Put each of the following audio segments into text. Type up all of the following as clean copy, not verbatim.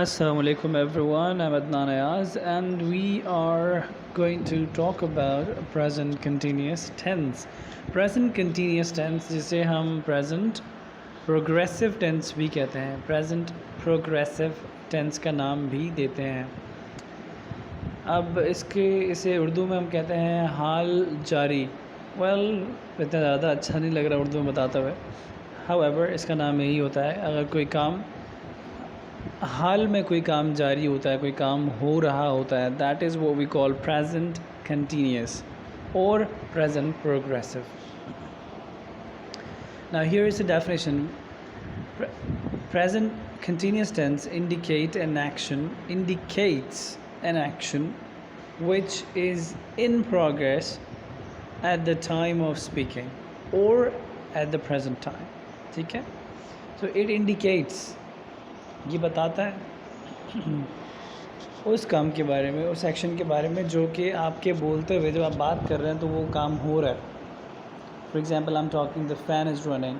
Assalamualaikum everyone, I'm Adnan Ayaz and we are going to talk about present continuous tense. Present continuous tense जिसे हम present progressive tense भी कहते हैं, present progressive tense का नाम भी देते हैं। अब इसे उर्दू में हम कहते हैं हाल जारी। इतना ज़्यादा अच्छा नहीं लग रहा उर्दू में बताते हुए। However, इसका नाम यही होता है अगर कोई काम हाल में कोई काम जारी होता है, कोई काम हो रहा होता है, दैट इज़ वो वी कॉल प्रेजेंट कंटिन्यूस और present progressive. Now here is the definition. Present continuous tense indicates an action which is in progress at the time of speaking or at the present time. ठीक है, so it indicates, ये बताता है उस काम के बारे में, उस एक्शन के बारे में जो कि आपके बोलते हुए जब आप बात कर रहे हैं तो वो काम हो रहा है। For example I am talking, the fan is running,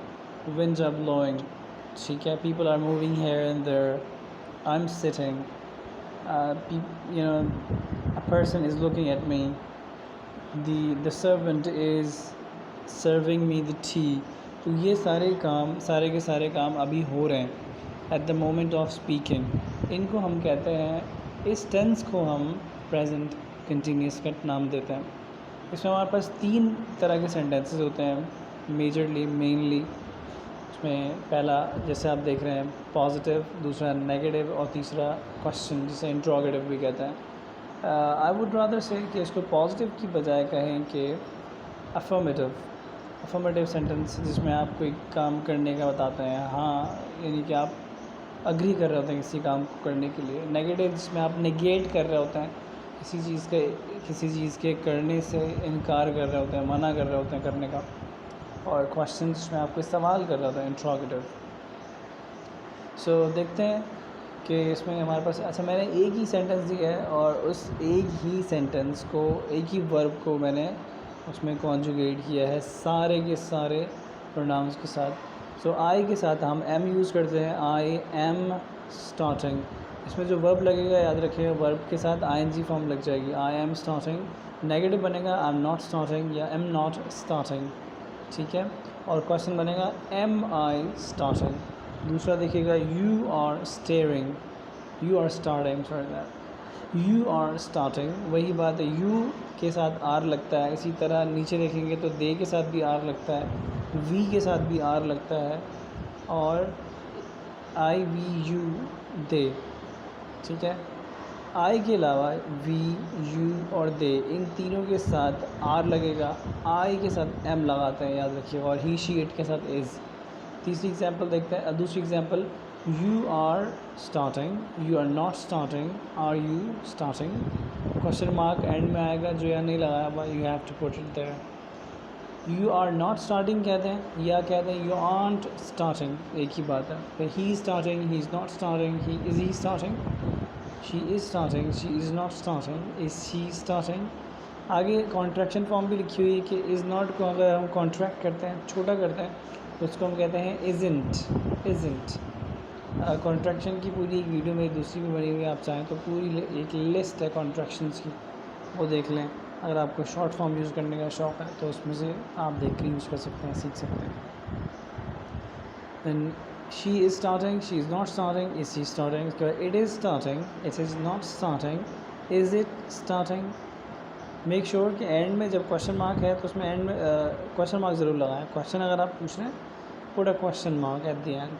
winds are blowing, ठीक है, people are moving here and there, I am sitting, you know a person is looking at me, the servant is serving me the tea. तो ये सारे के सारे काम अभी हो रहे हैं at the moment of speaking. इनको हम कहते हैं, इस टेंस को हम प्रेजेंट कंटिन्यूस का नाम देते हैं। इसमें हमारे पास 3 तरह के सेंटेंसेस होते हैं मेनली। इसमें पहला, जैसे आप देख रहे हैं, पॉजिटिव, दूसरा नेगेटिव और तीसरा क्वेश्चन जिसे इंट्रोगेटिव भी कहते हैं। आई वुड रादर से कि इसको पॉजिटिव की बजाय कहें कि अफर्मेटिव सेंटेंस, जिसमें आप कोई काम करने का बताते हैं, हाँ, यानी कि आप अग्री कर रहे होते हैं किसी काम को करने के लिए। नेगेटिव, जिसमें आप नेगेट कर रहे होते हैं, किसी चीज़ के करने से इनकार कर रहे होते हैं, मना कर रहे होते हैं करने का। और क्वेश्चन, जिसमें आप कोई सवाल कर रहे होते हैं, इंट्रोगेटिव। सो देखते हैं कि इसमें हमारे पास, अच्छा, मैंने एक ही सेंटेंस दिया है और उस एक ही सेंटेंस को, एक ही वर्ब को मैंने उसमें कॉन्जुगेट किया है सारे के सारे प्रोनाउंस के साथ। सो आई के साथ हम एम यूज़ करते हैं, आई एम स्टार्टिंग। इसमें जो वर्ब लगेगा याद रखिएगा, वर्ब के साथ आईएनजी फॉर्म लग जाएगी, आई एम स्टार्टिंग। नेगेटिव बनेगा आई एम नॉट स्टार्टिंग या एम नॉट स्टार्टिंग, ठीक है। और क्वेश्चन बनेगा एम आई स्टार्टिंग। दूसरा देखिएगा, you are staring, you are starting, sorry that, you are starting. वही बात है, यू के साथ आर लगता है। इसी तरह नीचे देखेंगे तो दे के साथ भी आर लगता है, वी के साथ भी आर लगता है, और आई वी यू दे, ठीक है। आई के अलावा वी, यू और दे, इन तीनों के साथ आर लगेगा। आई के साथ एम लगाते हैं, याद रखिएगा, और ही शी इट के साथ इज़। तीसरी एग्जांपल देखते हैं, दूसरी example, you are starting, you are not starting, are you starting. Question mark end में आएगा, जो यहाँ नहीं लगाया हुआ, you have to put it there. You are not starting कहते हैं या कहते हैं यू आरंट स्टार्टिंग, एक ही बात है। फिर he starting, he is not starting, he starting, she is starting, she is not starting, is she starting. आगे कॉन्ट्रैक्शन फॉर्म भी लिखी हुई है कि इज़ नॉट को अगर हम कॉन्ट्रैक्ट करते हैं, छोटा करते हैं, तो उसको हम कहते हैं इज़न्ट। कॉन्ट्रैक्शन की पूरी एक वीडियो मेरी दूसरी भी बनी हुई है, आप चाहें तो पूरी एक लिस्ट है कॉन्ट्रैक्शंस की, वो देख लें। अगर आपको शॉर्ट फॉर्म यूज़ करने का शौक़ है तो उसमें से आप देख कर यूज़ कर सकते हैं, सीख सकते हैं। Then she is starting, she is not starting, is she starting, it is starting, it is not starting, is it starting. Make sure कि एंड में जब क्वेश्चन मार्क है तो उसमें एंड में क्वेश्चन मार्क ज़रूर लगाएं। क्वेश्चन अगर आप पूछ रहे हैं, put a question mark at the end.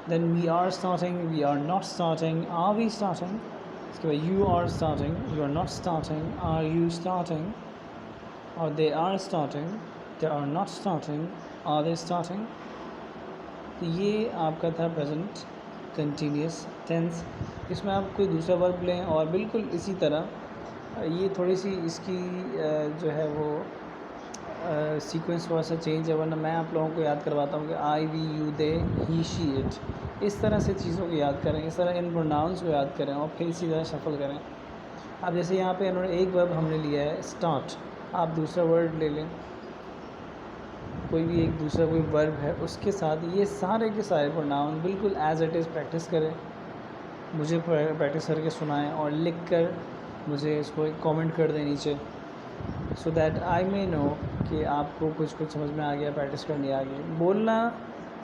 Then we are starting, we are not starting, are we starting. इसके बाद you are starting, you are not starting, are you starting, और they are starting, they are not starting, are they starting. तो ये आपका था present continuous tense. इसमें आप कोई दूसरा वर्ब लें और बिल्कुल इसी तरह, ये थोड़ी सी इसकी जो है वो सीक्वेंस थोड़ा सा चेंज है, वरना मैं आप लोगों को याद करवाता हूँ कि I we you they he she it. इस तरह से चीज़ों को याद करें, इस तरह इन प्रोनाउंस को याद करें और फिर इसी तरह शफल करें। अब जैसे यहाँ पे इन्होंने एक वर्ब हमने लिया है स्टार्ट, आप दूसरा वर्ड ले लें, कोई भी एक दूसरा कोई वर्ब है उसके साथ ये सारे के सारे प्रोनाउन बिल्कुल एज इट इज़ प्रैक्टिस करें। मुझे प्रैक्टिस करके सुनाएं और लिख कर मुझे इसको एक कमेंट कर दें नीचे, so that I may no कि आपको कुछ समझ में आ गया, प्रैक्टिस करनी आ गई। बोलना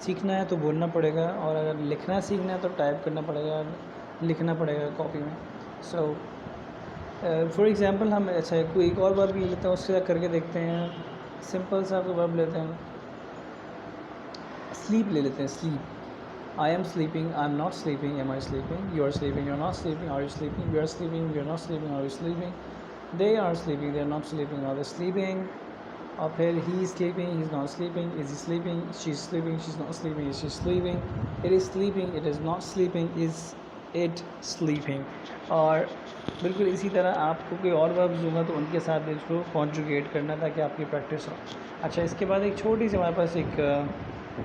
सीखना है तो बोलना पड़ेगा, और अगर लिखना सीखना है तो टाइप करना पड़ेगा, लिखना पड़ेगा कॉपी में। सो फॉर एग्ज़ाम्पल हम अच्छा कोई एक और वर्ब ले लेते हैं, उसके साथ करके देखते हैं। सिंपल सा कोई वर्ब लेते हैं, स्लीप ले लेते हैं। Sleep, I am sleeping, I am not sleeping, am I sleeping, you are sleeping, you are not sleeping, are you sleeping, you are sleeping, you are not sleeping, are you sleeping, they are sleeping, they are not sleeping, are they sleeping. और फिर he is sleeping, he is not sleeping, is he sleeping, she is sleeping, she is not sleeping, is she sleeping, it is sleeping, it is not sleeping, is it sleeping. और बिल्कुल इसी तरह आपको कोई और verbs दूंगा तो उनके साथ भी इसको कॉन्जुगेट करना ताकि आपकी प्रैक्टिस हो। अच्छा, इसके बाद एक छोटी सी हमारे पास एक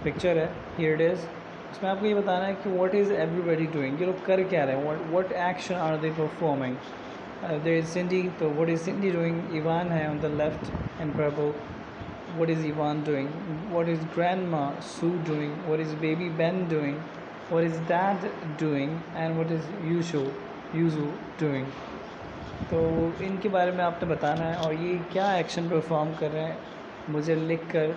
पिक्चर है, हियर इट इज़। इसमें आपको ये बताना है कि व्हाट इज़ एवरीबॉडी डूइंग, ये लोग कर क्या रहे हैं, what action are they performing. There is Cindy, तो what is Cindy doing, Ivan है on the left in purple, what is Ivan doing, what is grandma Sue doing, what is baby Ben doing, what is dad doing, and what is Yuzu doing। तो इनके बारे में आपने बताना है और ये क्या एक्शन परफॉर्म कर रहे हैं मुझे लिख कर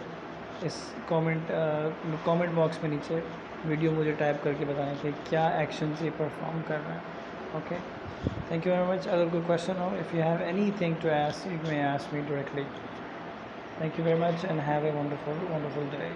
इस कमेंट बॉक्स में नीचे वीडियो मुझे टाइप करके बताएं कि क्या एक्शन से परफॉर्म कर रहे हैं। Okay, thank you very much. अगर कोई क्वेश्चन हो, if you have anything to ask, you may ask me directly. Thank you very much and have a wonderful day.